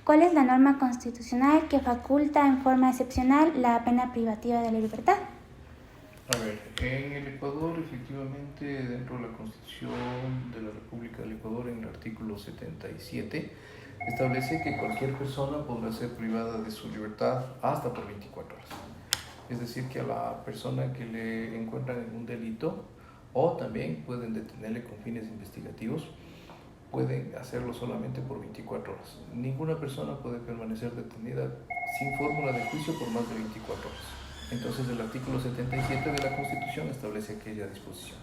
¿Cuál es la norma constitucional que faculta en forma excepcional la pena privativa de la libertad? A ver, en el Ecuador, efectivamente, dentro de la Constitución de la República del Ecuador, en el artículo 77, establece que cualquier persona podrá ser privada de su libertad hasta por 24 horas. Es decir, que a la persona que le encuentran en un delito, o también pueden detenerle con fines investigativos, pueden hacerlo solamente por 24 horas. Ninguna persona puede permanecer detenida sin fórmula de juicio por más de 24 horas. Entonces el artículo 77 de la Constitución establece aquella disposición.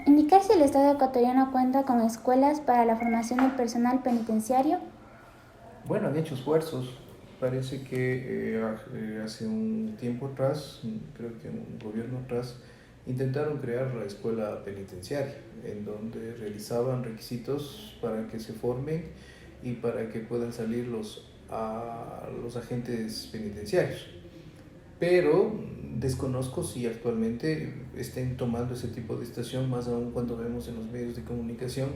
Indicar si el Estado ecuatoriano cuenta con escuelas para la formación del personal penitenciario. Bueno, han hecho esfuerzos. Parece que hace un tiempo atrás, creo que un gobierno atrás, intentaron crear la escuela penitenciaria, en donde realizaban requisitos para que se formen y para que puedan salir los agentes penitenciarios. Pero desconozco si actualmente estén tomando ese tipo de decisión, más aún cuando vemos en los medios de comunicación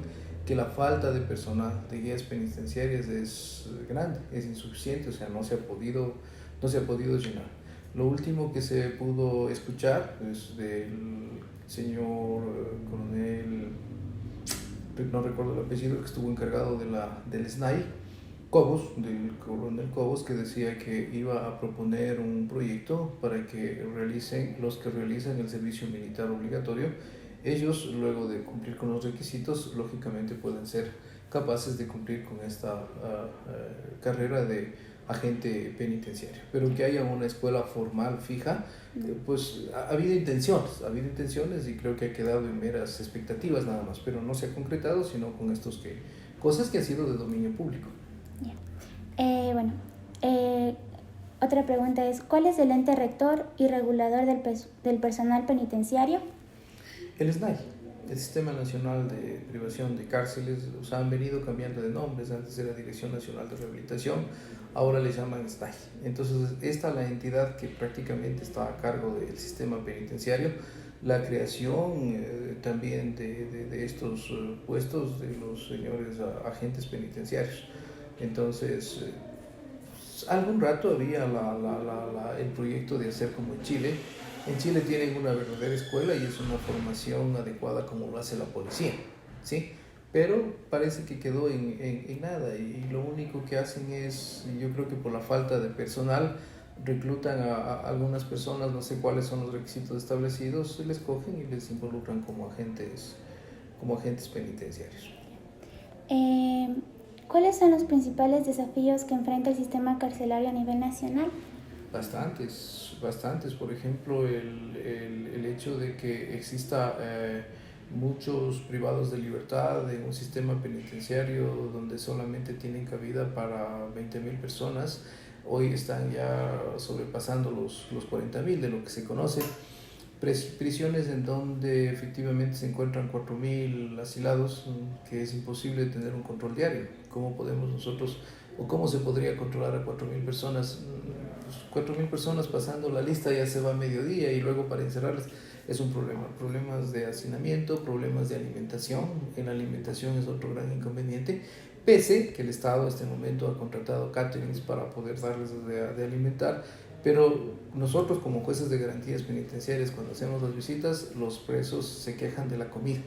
que la falta de personal de guías penitenciarias es grande, es insuficiente, o sea, no se ha podido llenar. Lo último que se pudo escuchar es del señor coronel, no recuerdo el apellido, que estuvo encargado del SNAI, del coronel Cobos, que decía que iba a proponer un proyecto para que los que realizan el servicio militar obligatorio, ellos luego de cumplir con los requisitos, lógicamente pueden ser capaces de cumplir con esta carrera de agente penitenciario. Pero que haya una escuela formal fija, pues ha habido intenciones y creo que ha quedado en meras expectativas nada más, pero no se ha concretado, sino con cosas que han sido de dominio público. Otra pregunta es, ¿cuál es el ente rector y regulador del personal penitenciario? El SNAI, el Sistema Nacional de Privación de Cárceles. O sea, han venido cambiando de nombres. Antes era Dirección Nacional de Rehabilitación, ahora le llaman SNAI. Entonces, esta es la entidad que prácticamente está a cargo del sistema penitenciario. La creación también de estos puestos de los señores agentes penitenciarios. Entonces, algún rato había el proyecto de hacer como en Chile. En Chile tienen una verdadera escuela y es una formación adecuada como lo hace la policía, ¿sí? Pero parece que quedó en nada y lo único que hacen es, yo creo que por la falta de personal, reclutan a algunas personas, no sé cuáles son los requisitos establecidos, les cogen y les involucran como agentes penitenciarios. ¿Cuáles son los principales desafíos que enfrenta el sistema carcelario a nivel nacional? Bastantes. Por ejemplo, el hecho de que exista muchos privados de libertad en un sistema penitenciario donde solamente tienen cabida para 20.000 personas, hoy están ya sobrepasando los 40.000 de lo que se conoce. Prisiones en donde efectivamente se encuentran 4.000 asilados, que es imposible tener un control diario. ¿Cómo podemos nosotros, o cómo se podría controlar a 4.000 personas? 4.000 personas pasando la lista ya se va a mediodía y luego para encerrarlas es un problema. Problemas de hacinamiento, problemas de alimentación. En la alimentación es otro gran inconveniente, pese que el Estado en este momento ha contratado caterings para poder darles de alimentar. Pero nosotros como jueces de garantías penitenciarias, cuando hacemos las visitas, los presos se quejan de la comida,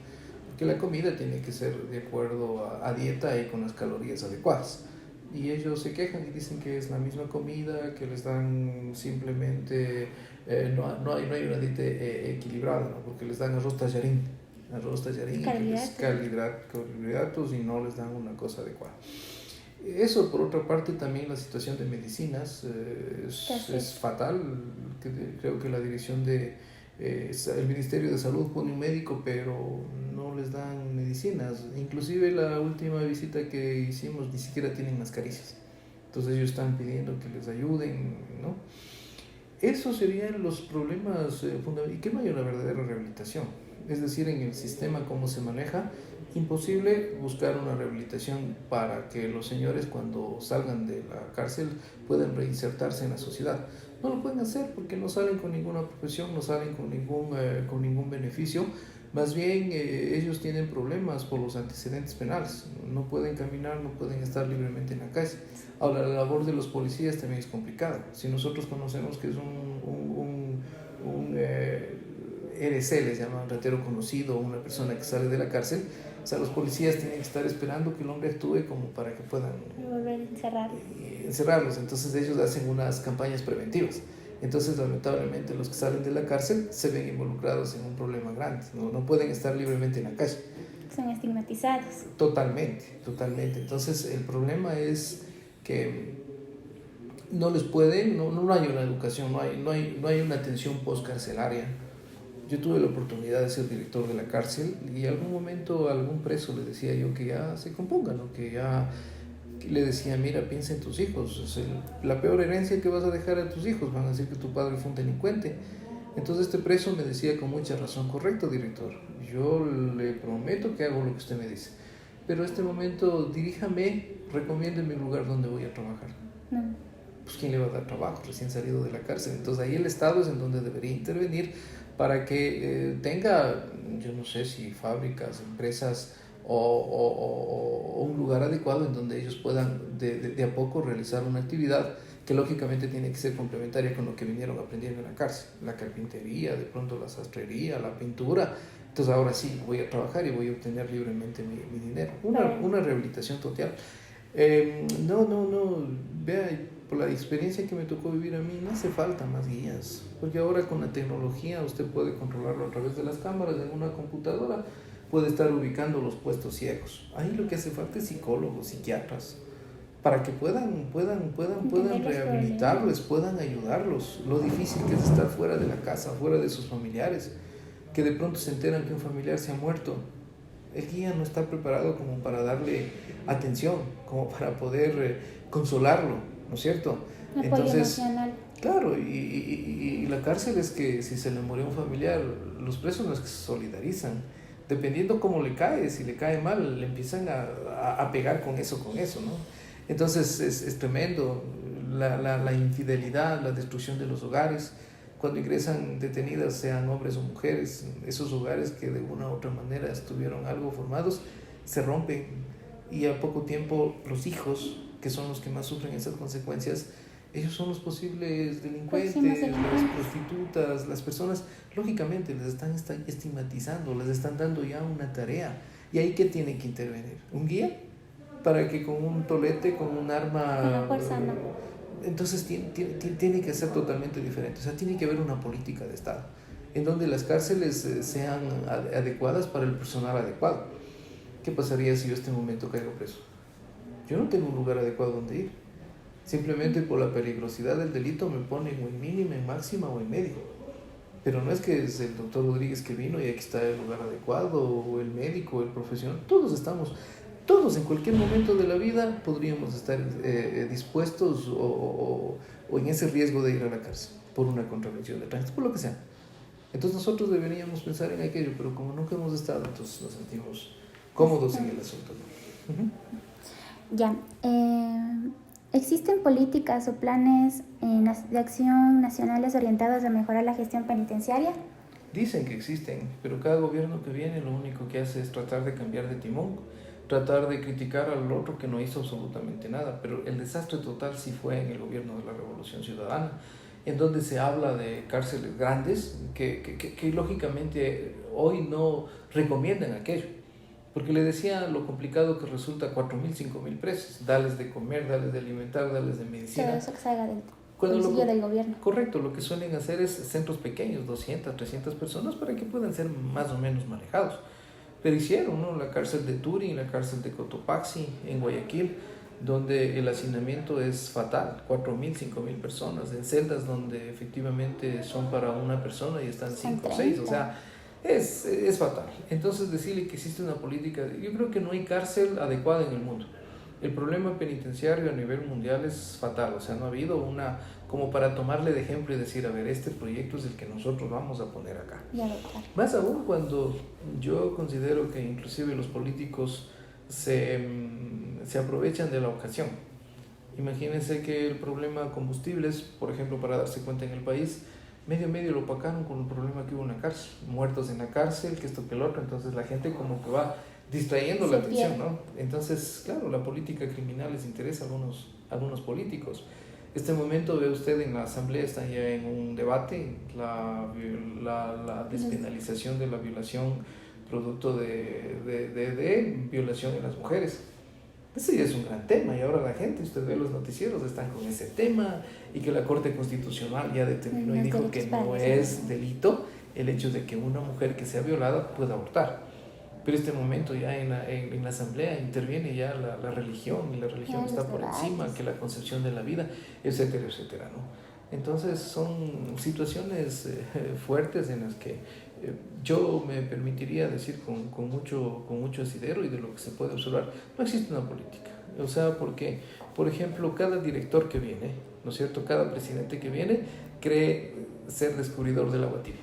porque la comida tiene que ser de acuerdo a dieta y con las calorías adecuadas. Y ellos se quejan y dicen que es la misma comida, que les dan simplemente, no hay una dieta equilibrada, ¿no? Porque les dan arroz tallarín, carbohidratos y no les dan una cosa adecuada. Eso, por otra parte, también la situación de medicinas es fatal. Creo que la dirección el Ministerio de Salud pone un médico, pero no les dan medicinas. Inclusive la última visita que hicimos ni siquiera tienen mascarillas. Entonces ellos están pidiendo que les ayuden, ¿no? Esos serían los problemas fundamentales. Y que no hay una verdadera rehabilitación. Es decir, en el sistema cómo se maneja, imposible buscar una rehabilitación para que los señores cuando salgan de la cárcel puedan reinsertarse en la sociedad. No lo pueden hacer porque no salen con ninguna profesión, no salen con ningún beneficio, Más bien ellos tienen problemas por los antecedentes penales, no pueden caminar, no pueden estar libremente en la calle. Ahora, la labor de los policías también es complicada. Si nosotros conocemos que es un RC, les llaman ratero conocido, una persona que sale de la cárcel, o sea, los policías tienen que estar esperando que el hombre actúe como para que puedan volver a encerrarlos. Entonces ellos hacen unas campañas preventivas. Entonces, lamentablemente, los que salen de la cárcel se ven involucrados en un problema grande, no pueden estar libremente en la calle. Son estigmatizados. Totalmente, totalmente. Entonces, el problema es que no les pueden, no hay una educación, no hay una atención postcarcelaria. Yo tuve la oportunidad de ser director de la cárcel y en algún momento a algún preso le decía yo que ya se componga, ¿no? Que le decía, mira, piensa en tus hijos, es la peor herencia que vas a dejar a tus hijos, van a decir que tu padre fue un delincuente. Entonces este preso me decía con mucha razón, correcto, director, yo le prometo que hago lo que usted me dice, pero en este momento diríjame, recomiéndeme un lugar donde voy a trabajar. No. Pues ¿quién le va a dar trabajo recién salido de la cárcel? Entonces ahí el Estado es en donde debería intervenir para que tenga, yo no sé si fábricas, empresas o un lugar adecuado en donde ellos puedan de a poco realizar una actividad que lógicamente tiene que ser complementaria con lo que vinieron aprendiendo en la cárcel, la carpintería, de pronto la sastrería, la pintura. Entonces ahora sí voy a trabajar y voy a obtener libremente mi dinero. Una rehabilitación total. No, vea, por la experiencia que me tocó vivir a mí, no hace falta más guías, porque ahora con la tecnología usted puede controlarlo a través de las cámaras en una computadora, puede estar ubicando los puestos ciegos. Ahí lo que hace falta es psicólogos, psiquiatras, para que puedan rehabilitarlos, puedan ayudarlos. Lo difícil que es estar fuera de la casa, fuera de sus familiares, que de pronto se enteran que un familiar se ha muerto. El guía no está preparado como para darle atención, como para poder consolarlo, ¿no es cierto? Apoyo Entonces, emocional. claro, y la cárcel es que si se le murió un familiar, los presos no es que se solidarizan. Dependiendo cómo le cae, si le cae mal, le empiezan a pegar con eso, ¿no? Entonces es tremendo la infidelidad, la destrucción de los hogares. Cuando ingresan detenidas, sean hombres o mujeres, esos hogares que de una u otra manera estuvieron algo formados, se rompen y a poco tiempo los hijos, que son los que más sufren esas consecuencias, ellos son los posibles delincuentes, las prostitutas, las personas, lógicamente les están estigmatizando, les están dando ya una tarea. ¿Y ahí qué tiene que intervenir? ¿Un guía? Para que con un tolete, con un arma... Con la fuerza, no. Entonces tiene que ser totalmente diferente. O sea, tiene que haber una política de Estado en donde las cárceles sean adecuadas para el personal adecuado. ¿Qué pasaría si yo en este momento caigo preso? Yo no tengo un lugar adecuado donde ir. Simplemente por la peligrosidad del delito me ponen o en mínima, en máxima o en medio. Pero no es que es el doctor Rodríguez que vino y aquí está el lugar adecuado, o el médico, o el profesional. Todos en cualquier momento de la vida podríamos estar dispuestos o en ese riesgo de ir a la cárcel por una contravención de tránsito, por lo que sea. Entonces nosotros deberíamos pensar en aquello, pero como nunca hemos estado, entonces nos sentimos cómodos en el asunto, ¿no? Ya. ¿Existen políticas o planes de acción nacionales orientados a mejorar la gestión penitenciaria? Dicen que existen, pero cada gobierno que viene lo único que hace es tratar de cambiar de timón, tratar de criticar al otro que no hizo absolutamente nada. Pero el desastre total sí fue en el gobierno de la Revolución Ciudadana, en donde se habla de cárceles grandes que lógicamente hoy no recomiendan aquello. Porque le decía lo complicado que resulta 4.000, 5.000 presos, darles de comer, darles de alimentar, darles de medicina. Todo eso que salga del bolsillo del gobierno. Correcto, lo que suelen hacer es centros pequeños, 200, 300 personas, para que puedan ser más o menos manejados. Pero hicieron, ¿no?, la cárcel de Turín, la cárcel de Cotopaxi, en Guayaquil, donde el hacinamiento es fatal, 4.000, 5.000 personas, en celdas donde efectivamente son para una persona y están 5 o 6, o sea, es fatal. Entonces decirle que existe una política, yo creo que no hay cárcel adecuada en el mundo. El problema penitenciario a nivel mundial es fatal, o sea, no ha habido una como para tomarle de ejemplo y decir, a ver, este proyecto es el que nosotros vamos a poner acá. Más aún cuando yo considero que inclusive los políticos se aprovechan de la ocasión. Imagínense que el problema combustibles, por ejemplo, para darse cuenta en el país, medio lo opacaron con el problema que hubo en la cárcel, muertos en la cárcel, que esto que el otro, entonces la gente como que va distrayendo la atención, ¿no? Entonces, claro, la política criminal les interesa a algunos políticos. Este momento ve usted en la Asamblea, está ya en un debate, la despenalización de la violación producto de violación en las mujeres. Ese ya es un gran tema y ahora la gente, usted ve los noticieros, están con ese tema y que la Corte Constitucional ya determinó y dijo que no es delito el hecho de que una mujer que sea violada pueda abortar. Pero este momento ya en la Asamblea interviene ya la religión, y la religión está por encima que la concepción de la vida, etcétera, etcétera, ¿no? Entonces son situaciones fuertes en las que yo me permitiría decir con mucho asidero y de lo que se puede observar, no existe una política. O sea, porque, por ejemplo, cada director que viene, ¿no es cierto?, cada presidente que viene cree ser descubridor del agua tibia.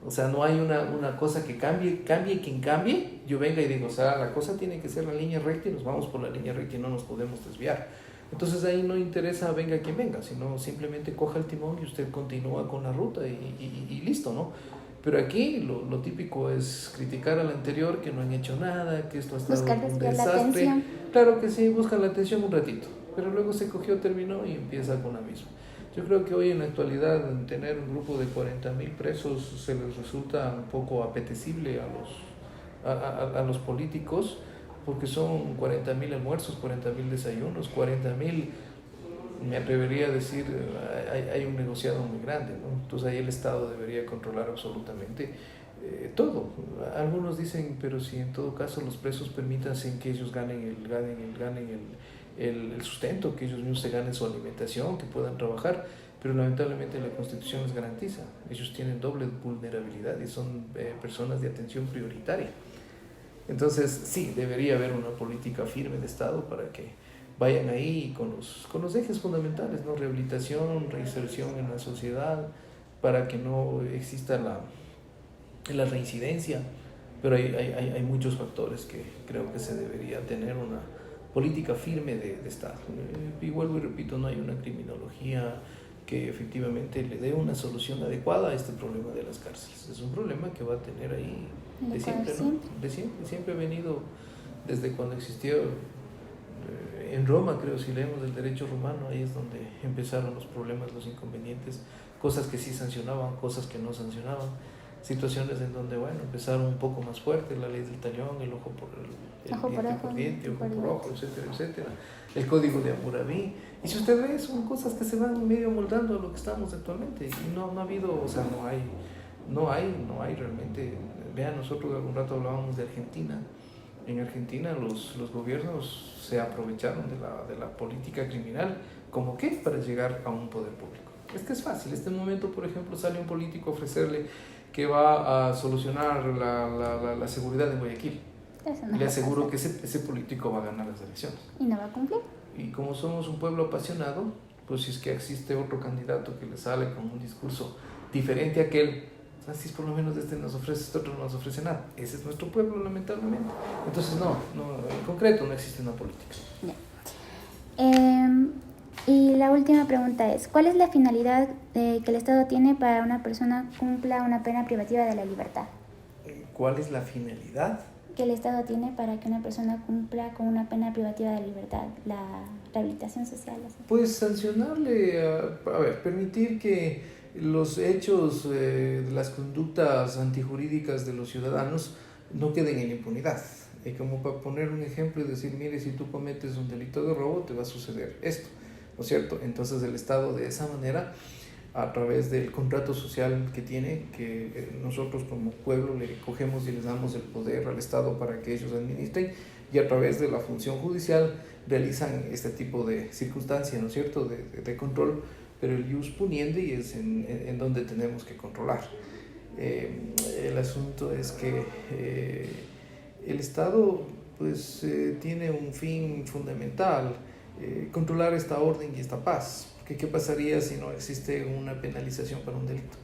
O sea, no hay una cosa que cambie quien cambie, yo venga y digo, o sea, la cosa tiene que ser la línea recta y nos vamos por la línea recta y no nos podemos desviar. Entonces ahí no interesa venga quien venga, sino simplemente coja el timón y usted continúa con la ruta y listo, ¿no? Pero aquí lo típico es criticar al anterior, que no han hecho nada, que esto ha estado un desastre. Claro que sí, buscan la atención un ratito, pero luego se cogió, terminó y empieza con la misma. Yo creo que hoy en la actualidad tener un grupo de 40.000 presos se les resulta un poco apetecible a los políticos, porque son 40.000 almuerzos, 40.000 desayunos, 40.000, me atrevería a decir, hay un negociado muy grande, ¿no? Entonces ahí el Estado debería controlar absolutamente todo. Algunos dicen, pero si en todo caso los presos permítanse que ellos ganen el sustento, que ellos mismos se ganen su alimentación, que puedan trabajar, pero lamentablemente la Constitución les garantiza, ellos tienen doble vulnerabilidad y son personas de atención prioritaria. Entonces sí, debería haber una política firme de Estado para que vayan ahí con los ejes fundamentales, ¿no? Rehabilitación, reinserción en la sociedad, para que no exista la reincidencia, pero hay muchos factores que creo que se debería tener una política firme de Estado. Y vuelvo y repito, no hay una criminología que efectivamente le dé una solución adecuada a este problema de las cárceles. Es un problema que va a tener ahí de siempre, ¿no? Siempre ha venido desde cuando existió en Roma, creo, si leemos el derecho romano, ahí es donde empezaron los problemas, los inconvenientes, cosas que sí sancionaban, cosas que no sancionaban, situaciones en donde, bueno, empezaron un poco más fuertes, la ley del talión, el ojo por diente, ojo por ojo, etcétera, etcétera, el código de Hammurabi, y si usted ve, son cosas que se van medio moldando a lo que estamos actualmente, y no ha habido, o sea, no hay realmente. Vean, nosotros algún rato hablábamos de Argentina. En Argentina los gobiernos se aprovecharon de la política criminal, ¿como qué? Para llegar a un poder público. Es que es fácil. En este momento, por ejemplo, sale un político a ofrecerle que va a solucionar la seguridad en Guayaquil. Le aseguro que ese político va a ganar las elecciones. Y no va a cumplir. Y como somos un pueblo apasionado, pues si es que existe otro candidato que le sale con un discurso diferente a aquel, así por lo menos este nos ofrece, este otro no nos ofrece nada. Ese es nuestro pueblo, lamentablemente. Entonces no, en concreto no existe una política. Y la última pregunta es, ¿cuál es la finalidad que el Estado tiene para una persona cumpla una pena privativa de la libertad? ¿Cuál es la finalidad? Que el Estado tiene para que una persona cumpla con una pena privativa de libertad, la rehabilitación social. ¿Así? Pues sancionarle, permitir que los hechos, las conductas antijurídicas de los ciudadanos no queden en impunidad. Como para poner un ejemplo y decir, mire, si tú cometes un delito de robo, te va a suceder esto, ¿no es cierto? Entonces el Estado de esa manera, a través del contrato social que tiene, que nosotros como pueblo le cogemos y les damos el poder al Estado para que ellos administren, y a través de la función judicial realizan este tipo de circunstancias, ¿no es cierto?, de control, pero el ius puniendi es en donde tenemos que controlar. El asunto es que el Estado pues tiene un fin fundamental, controlar esta orden y esta paz. ¿Qué pasaría si no existe una penalización para un delito?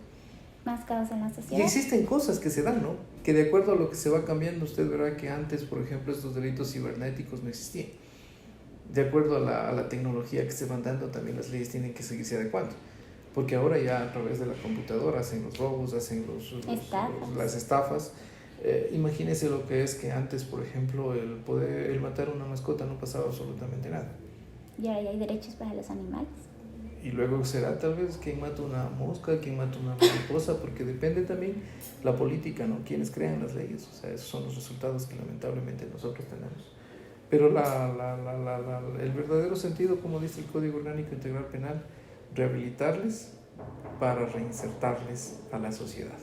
Más caos en la sociedad. Y existen cosas que se dan, ¿no? Que de acuerdo a lo que se va cambiando, usted verá que antes, por ejemplo, estos delitos cibernéticos no existían. De acuerdo a la tecnología que se van dando, también las leyes tienen que seguirse adecuando. porque ahora ya a través de la computadora hacen los robos, hacen las estafas. Imagínese lo que es que antes, por ejemplo, el matar una mascota no pasaba absolutamente nada. Y ahora ya hay derechos para los animales. Y luego será tal vez quien mata una mosca, quien mata una mariposa, porque depende también la política, ¿no? Quienes crean las leyes, o sea, esos son los resultados que lamentablemente nosotros tenemos. Pero el verdadero sentido, como dice el Código Orgánico Integral Penal, rehabilitarles para reinsertarles a la sociedad.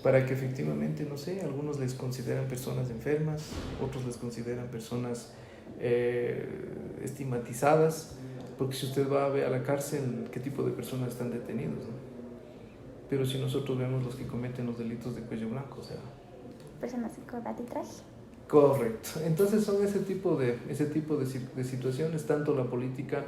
Para que efectivamente, no sé, algunos les consideran personas enfermas, otros les consideran personas estigmatizadas, porque si usted va a ver a la cárcel, ¿qué tipo de personas están detenidos, ¿no? Pero si nosotros vemos los que cometen los delitos de cuello blanco, o sea... Personas con corbata y traje. Correcto. Entonces son ese tipo de situaciones, tanto la política,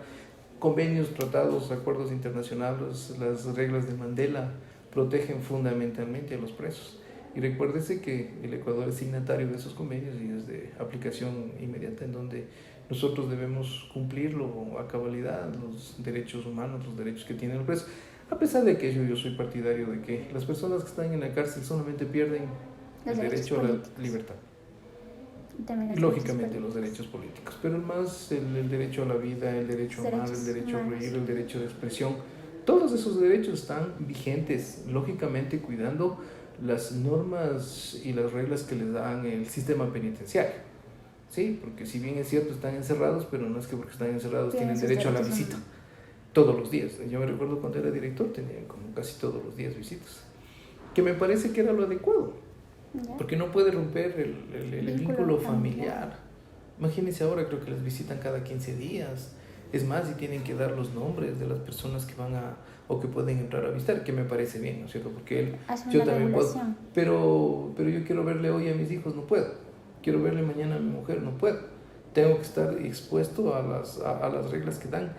convenios, tratados, acuerdos internacionales, las reglas de Mandela protegen fundamentalmente a los presos. Y recuérdese que el Ecuador es signatario de esos convenios y es de aplicación inmediata, en donde nosotros debemos cumplirlo a cabalidad, los derechos humanos, los derechos que tienen los presos. A pesar de que yo soy partidario de que las personas que están en la cárcel solamente pierden el derecho a la libertad. Y lógicamente los derechos políticos, pero más el derecho a la vida, el derecho a amar, el derecho a reír, el derecho de expresión, todos esos derechos están vigentes, lógicamente cuidando las normas y las reglas que les dan el sistema penitenciario, ¿sí? Porque si bien es cierto están encerrados, pero no es que porque están encerrados tienen derecho a la visita todos los días. Yo me recuerdo cuando era director, tenía como casi todos los días visitas, que me parece que era lo adecuado. Porque no puede romper el vínculo familiar. Imagínense ahora, creo que les visitan cada 15 días. Es más, y tienen que dar los nombres de las personas que van o que pueden entrar a visitar, que me parece bien, ¿no es cierto? Porque yo también puedo. Pero yo quiero verle hoy a mis hijos, no puedo. Quiero verle mañana a mi mujer, no puedo. Tengo que estar expuesto a las reglas que dan.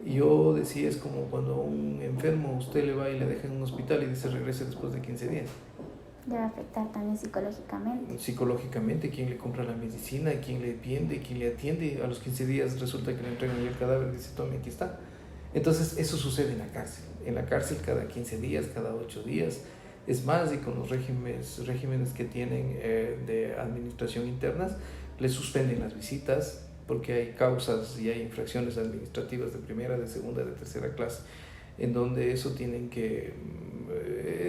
Yo decía, es como cuando a un enfermo usted le va y le deja en un hospital y dice regrese después de 15 días. Debe afectar también psicológicamente. Psicológicamente, quién le compra la medicina, quién le atiende, quién le atiende. A los 15 días resulta que le entregan el cadáver y dice, tome, aquí está. Entonces, eso sucede en la cárcel. En la cárcel cada 15 días, cada 8 días. Es más, y con los regímenes que tienen de administración internas, les suspenden las visitas porque hay causas y hay infracciones administrativas de primera, de segunda, de tercera clase, en donde eso tienen que...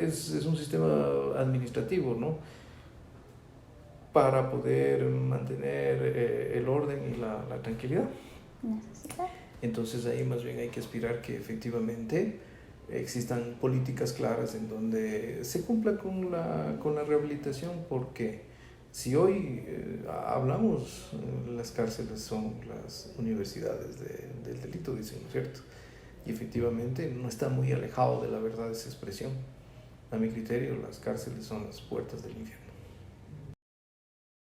Es un sistema administrativo, ¿no? Para poder mantener el orden y la tranquilidad. Entonces ahí más bien hay que aspirar que efectivamente existan políticas claras en donde se cumpla con la rehabilitación, porque si hoy hablamos, las cárceles son las universidades del delito, dicen, ¿no es cierto? Y efectivamente no está muy alejado de la verdad esa expresión. A mi criterio, las cárceles son las puertas del infierno.